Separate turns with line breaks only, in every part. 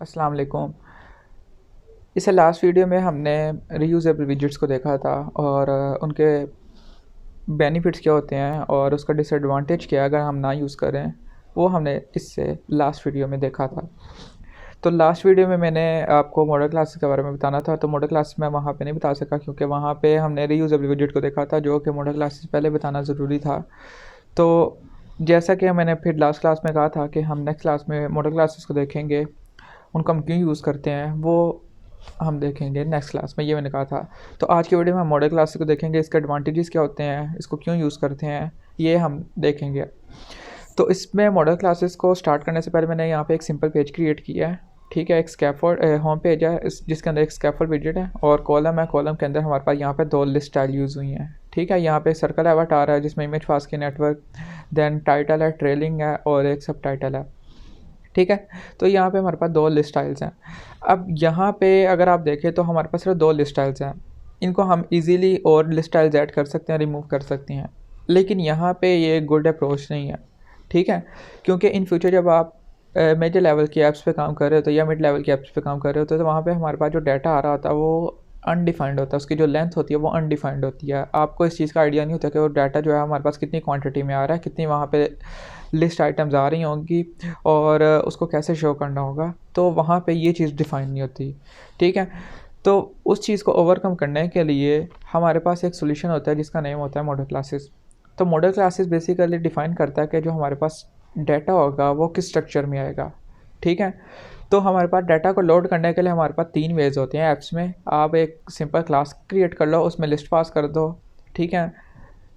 अस्सलाम वालेकुम। इससे लास्ट वीडियो में हमने रीयूजेबल विजेट्स को देखा था और उनके बेनिफिट्स क्या होते हैं और उसका डिसएडवांटेज क्या है अगर हम ना यूज़ करें, वो हमने इससे लास्ट वीडियो में देखा था। तो लास्ट वीडियो में मैंने आपको मॉडल क्लासेस के बारे में बताना था, तो मॉडल क्लास मैं वहाँ पे नहीं बता सका क्योंकि वहाँ पे हमने रीयूजेबल विजेट को देखा था, जो कि मॉडल क्लासेस पहले बताना ज़रूरी था। तो जैसा कि मैंने फिर लास्ट क्लास में कहा था कि हम नेक्स्ट क्लास में मॉडल क्लासेस को देखेंगे, उनको हम क्यों यूज़ करते हैं वो हम देखेंगे नेक्स्ट क्लास में, ये मैंने कहा था। तो आज की वीडियो में हम मॉडल क्लासेस को देखेंगे, इसके एडवांटेजेस क्या होते हैं, इसको क्यों यूज़ करते हैं, ये हम देखेंगे। तो इसमें मॉडल क्लासेस को स्टार्ट करने से पहले मैंने यहाँ पे एक सिंपल पेज क्रिएट किया है। ठीक है, एक स्कैफोल्ड होम पेज है जिसके अंदर एक स्कैफोल्ड विजेट है और कॉलम है। कॉलम के अंदर हमारे पास यहाँ पे 2 लिस्ट स्टाइल यूज़ हुई हैं। ठीक है, यहाँ पे सर्कल एवटार है जिसमें इमेज पास की नेटवर्क, देन टाइटल है, ट्रेलिंग है और एक सब टाइटल है। ठीक है, तो यहाँ पे हमारे पास 2 लिस्ट स्टाइल्स हैं। अब यहाँ पे अगर आप देखें तो हमारे पास सिर्फ 2 लिस्ट स्टाइल्स हैं। इनको हम इजीली और लिस्ट स्टाइल्स ऐड कर सकते हैं, रिमूव कर सकते हैं, लेकिन यहाँ पे ये गुड अप्रोच नहीं है। ठीक है, क्योंकि इन फ्यूचर जब आप मेजर लेवल की ऐप्स पे काम कर रहे हो तो या मिड लेवल की ऐप्स पे काम कर रहे होते तो वहाँ पे हमारे पास जो डाटा आ रहा होता है वो अनडिफाइंड होता है, उसकी जो लेंथ होती है वो अनडिफाइंड होती है। आपको इस चीज़ का आइडिया नहीं होता कि वो डाटा जो है हमारे पास कितनी क्वांटिटी में आ रहा है, कितनी वहाँ पे लिस्ट आइटम्स आ रही होंगी और उसको कैसे शो करना होगा, तो वहाँ पे ये चीज़ डिफ़ाइन नहीं होती। ठीक है, तो उस चीज़ को ओवरकम करने के लिए हमारे पास एक सॉल्यूशन होता है जिसका नेम होता है मॉडल क्लासेस। तो मॉडल क्लासेस बेसिकली डिफ़ाइन करता है कि जो हमारे पास डाटा होगा वो किस स्ट्रक्चर में आएगा। ठीक है, तो हमारे पास डाटा को लोड करने के लिए हमारे पास 3 वेज़ होते हैं ऐप्स में। आप एक सिंपल क्लास क्रिएट कर लो, उसमें लिस्ट पास कर दो। ठीक है,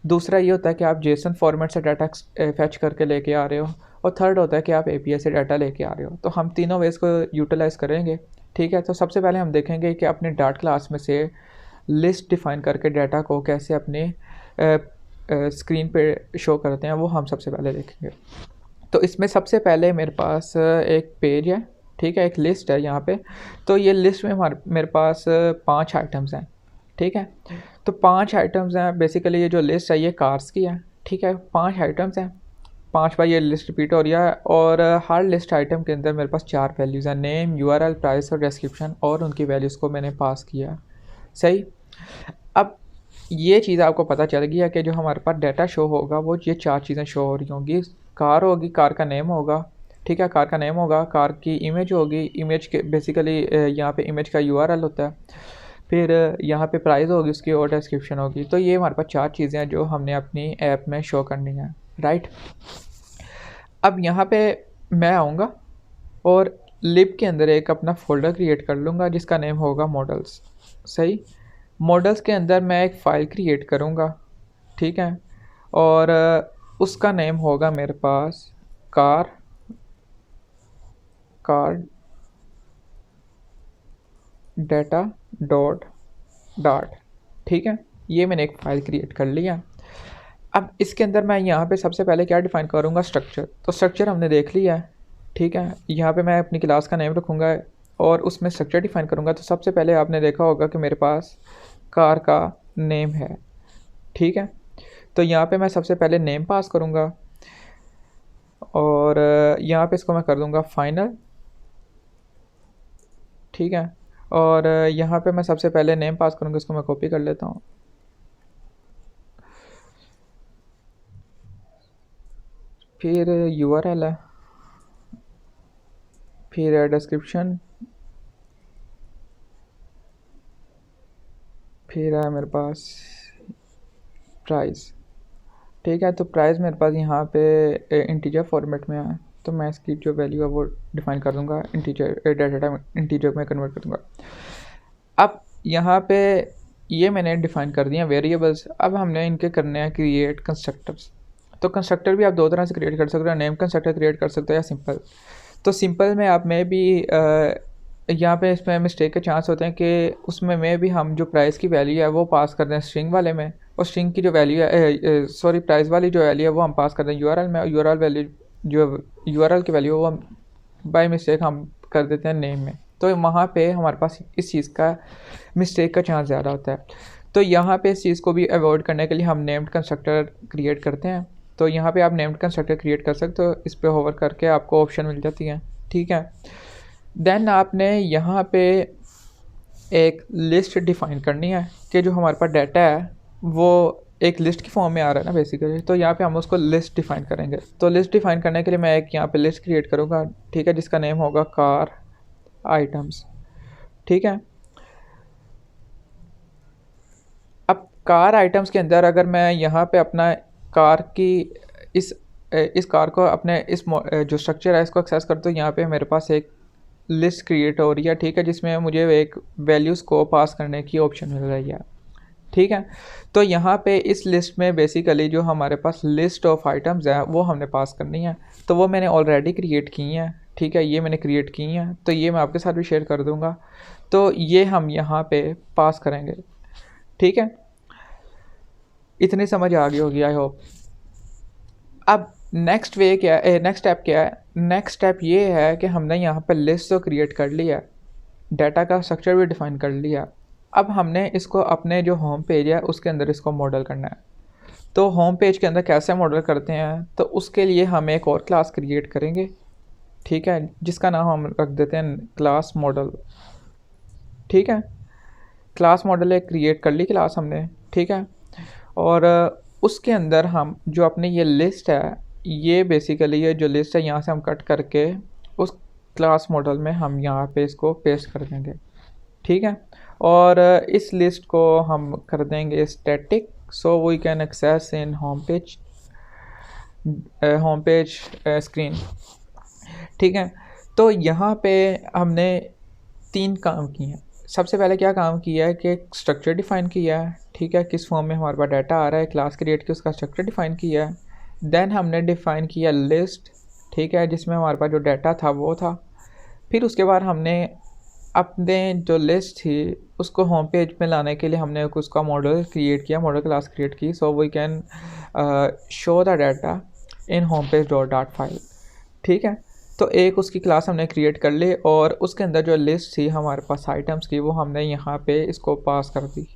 दूसरा ये होता है कि आप जेसन फॉर्मेट से डाटा फैच करके लेके आ रहे हो, और थर्ड होता है कि आप एपीआई से डाटा लेके आ रहे हो। तो हम तीनों वेज़ को यूटिलाइज़ करेंगे। ठीक है, तो सबसे पहले हम देखेंगे कि अपने डाट क्लास में से लिस्ट डिफ़ाइन करके डाटा को कैसे अपने स्क्रीन पे शो करते हैं, वो हम सबसे पहले देखेंगे। तो इसमें सबसे पहले मेरे पास एक पेज है। ठीक है, एक लिस्ट है यहाँ पे। तो ये लिस्ट में मेरे पास 5 आइटम्स हैं। ठीक है, तो 5 आइटम्स हैं। बेसिकली ये जो लिस्ट है ये कार्स की है। ठीक है, 5 आइटम्स हैं, 5 बार ये लिस्ट रिपीट हो रही है और हर लिस्ट आइटम के अंदर मेरे पास 4 वैल्यूज़ हैं, नेम, यूआरएल, प्राइस और डिस्क्रिप्शन, और उनकी वैल्यूज़ को मैंने पास किया। सही। अब ये चीज़ आपको पता चल गया कि जो हमारे पास डाटा शो होगा वो ये 4 चीज़ें शो हो रही होंगी। कार होगी, कार का नेम होगा। ठीक है, कार का नेम होगा, कार की इमेज होगी, इमेज के बेसिकली यहाँ पे इमेज का यूआरएल होता है। फिर यहाँ पे प्राइस होगी उसकी और डिस्क्रिप्शन होगी। तो ये हमारे पास 4 चीज़ें हैं जो हमने अपनी ऐप में शो करनी है। राइट। अब यहाँ पे मैं आऊँगा और लिब के अंदर एक अपना फ़ोल्डर क्रिएट कर लूँगा जिसका नेम होगा मॉडल्स। सही। मॉडल्स के अंदर मैं एक फ़ाइल क्रिएट करूँगा। ठीक है, और उसका नेम होगा मेरे पास car car data dot dot. ठीक है, ये मैंने एक फ़ाइल क्रिएट कर लिया। अब इसके अंदर मैं यहाँ पे सबसे पहले क्या डिफ़ाइन करूँगा, स्ट्रक्चर। तो स्ट्रक्चर हमने देख लिया है। ठीक है, यहाँ पे मैं अपनी क्लास का नेम रखूँगा और उसमें स्ट्रक्चर डिफ़ाइन करूँगा। तो सबसे पहले आपने देखा होगा कि मेरे पास कार का नेम है। ठीक है, तो यहाँ पे मैं सबसे पहले नेम पास करूँगा और यहाँ पे इसको मैं कर दूँगा फाइनल। ठीक है, और यहाँ पे मैं सबसे पहले नेम पास करूँगा, इसको मैं कॉपी कर लेता हूँ। फिर यूआरएल है, फिर डिस्क्रिप्शन, फिर है मेरे पास प्राइस। ठीक है, तो प्राइस मेरे पास यहाँ पे इंटीजर फॉर्मेट में है, तो मैं इसकी जो वैल्यू है वो डिफ़ाइन कर दूँगा, इंटीजर डाटा टाइप इंटीजर में कन्वर्ट कर दूँगा। अब यहाँ पे ये मैंने डिफ़ाइन कर दिया वेरिएबल्स। अब हमने इनके करने हैं क्रिएट कंस्ट्रक्टर्स। तो कंस्ट्रक्टर भी आप 2 तरह से क्रिएट कर सकते हो, नेम कंस्ट्रक्टर क्रिएट कर सकते हो या सिंपल। तो सिंपल में आप में भी यहाँ पे इसमें मिस्टेक के चांस होते हैं कि उसमें भी हम जो प्राइस की वैल्यू है वो पास कर दें स्ट्रिंग वाले में, और स्ट्रिंग की जो वैल्यू है सॉरी प्राइस वाली जो वैल्यू है वो हम पास कर दें यूआरएल में, और यूआरएल वैल्यू जो यूआरएल की वैल्यू है वो हम बाय मिस्टेक हम कर देते हैं नेम में। तो वहाँ पे हमारे पास इस चीज़ का मिस्टेक का चांस ज़्यादा होता है। तो यहाँ पे इस चीज़ को भी अवॉइड करने के लिए हम नेम्ड कंस्ट्रक्टर क्रिएट करते हैं। तो यहाँ पे आप नेम्ड कंस्ट्रक्टर क्रिएट कर सकते हो, इस पर होवर करके आपको ऑप्शन मिल जाती है। ठीक है, देन आपने यहाँ पे एक लिस्ट डिफ़ाइन करनी है कि जो हमारे पास डाटा है वो एक लिस्ट की फॉर्म में आ रहा है ना बेसिकली। तो यहाँ पे हम उसको लिस्ट डिफ़ाइन करेंगे। तो लिस्ट डिफ़ाइन करने के लिए मैं एक यहाँ पे लिस्ट क्रिएट करूँगा, ठीक है, जिसका नेम होगा कार आइटम्स, ठीक है। अब कार आइटम्स के अंदर अगर मैं यहाँ पे अपना कार की इस कार को अपने जो स्ट्रक्चर है इसको एक्सेस करता हूँ, यहाँ पे मेरे पास एक लिस्ट क्रिएट हो रही है, ठीक है, जिसमें मुझे एक वैल्यूज़ को पास करने की ऑप्शन मिल रही है, ठीक है। तो यहाँ पे इस लिस्ट में बेसिकली जो हमारे पास लिस्ट ऑफ आइटम्स है वो हमने पास करनी है। तो वो मैंने ऑलरेडी क्रिएट की हैं, ठीक है, ये मैंने क्रिएट की हैं, तो ये मैं आपके साथ भी शेयर कर दूँगा। तो ये हम यहाँ पे पास करेंगे, ठीक है। इतनी समझ आ गई होगी आई होप। अब नेक्स्ट स्टेप क्या है? नेक्स्ट स्टेप ये है कि हमने यहाँ पर लिस्ट तो क्रिएट कर लिया, डाटा का स्ट्रक्चर भी डिफ़ाइन कर लिया। अब हमने इसको अपने जो होम पेज है उसके अंदर इसको मॉडल करना है। तो होम पेज के अंदर कैसे मॉडल करते हैं? तो उसके लिए हम एक और क्लास क्रिएट करेंगे, ठीक है, जिसका नाम हम रख देते हैं क्लास मॉडल, ठीक है। क्लास मॉडल एक क्रिएट कर ली क्लास हमने, ठीक है। और उसके अंदर हम जो अपनी ये लिस्ट है, ये बेसिकली ये जो लिस्ट है यहाँ से हम कट करके उस क्लास मॉडल में हम यहाँ पे इसको पेस्ट कर देंगे, ठीक है। और इस लिस्ट को हम कर देंगे static, so we can access in home page screen, ठीक है। तो यहाँ पे हमने 3 काम किए हैं। सबसे पहले क्या काम किया है कि स्ट्रक्चर डिफ़ाइन किया है, ठीक है, किस फॉर्म में हमारे पास डाटा आ रहा है, क्लास क्रिएट की उसका स्ट्रक्चर डिफ़ाइन किया है। देन हमने डिफ़ाइन किया लिस्ट, ठीक है, जिसमें हमारे पास जो डाटा था वो था। फिर उसके बाद हमने अपने जो लिस्ट थी उसको होम पेज में लाने के लिए हमने उसका मॉडल क्रिएट किया, मॉडल क्लास क्रिएट की, so we can show the data in home page dot file, ठीक है। तो एक उसकी क्लास हमने क्रिएट कर ली और उसके अंदर जो लिस्ट थी हमारे पास आइटम्स की वो हमने यहाँ पे इसको पास कर दी,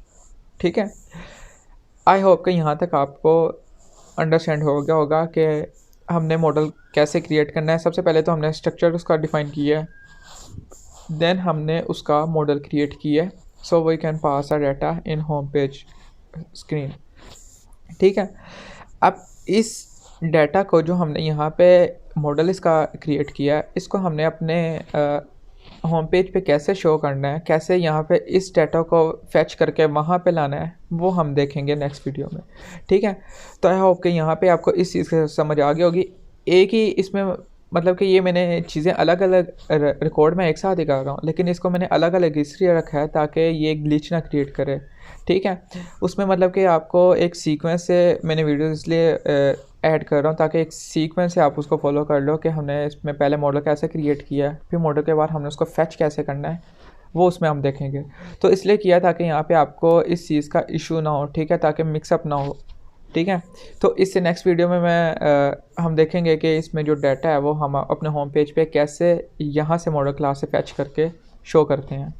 ठीक है। आई होप कि यहाँ तक आपको अंडरस्टैंड हो गया होगा कि हमने मॉडल कैसे क्रिएट करना है। सबसे पहले तो हमने स्ट्रक्चर उसका डिफ़ाइन किया है, देन हमने उसका मॉडल क्रिएट किया है, so we can pass a data in home page screen, ठीक है। अब इस डाटा को जो हमने यहाँ पे मॉडल इसका क्रिएट किया है, इसको हमने अपने होम पेज पे कैसे शो करना है, कैसे यहाँ पे इस डाटा को फैच करके वहाँ पे लाना है, वो हम देखेंगे नेक्स्ट वीडियो में, ठीक है। तो आई होप कि यहाँ पे आपको इस चीज़ की समझ आ गई होगी। एक ही इसमें मतलब कि ये मैंने चीज़ें अलग अलग रिकॉर्ड में एक साथ ही कर रहा हूँ, लेकिन इसको मैंने अलग अलग इसलिए रखा है ताकि ये ग्लिच ना क्रिएट करे, ठीक है। उसमें मतलब कि आपको एक सीक्वेंस से मैंने वीडियो इसलिए ऐड कर रहा हूँ ताकि एक सीक्वेंस से आप उसको फॉलो कर लो कि हमने इसमें पहले मॉडल कैसे क्रिएट किया है, फिर मॉडल के बाद हमने उसको फैच कैसे करना है, वो उसमें हम देखेंगे। तो इसलिए किया ताकि यहाँ पे आपको इस चीज़ का इशू ना हो, ठीक है, ताकि मिक्सअप ना हो, ठीक है। तो इससे नेक्स्ट वीडियो में हम देखेंगे कि इसमें जो डाटा है वो हम अपने होम पेज पे कैसे यहाँ से मॉडल क्लास से फैच करके शो करते हैं।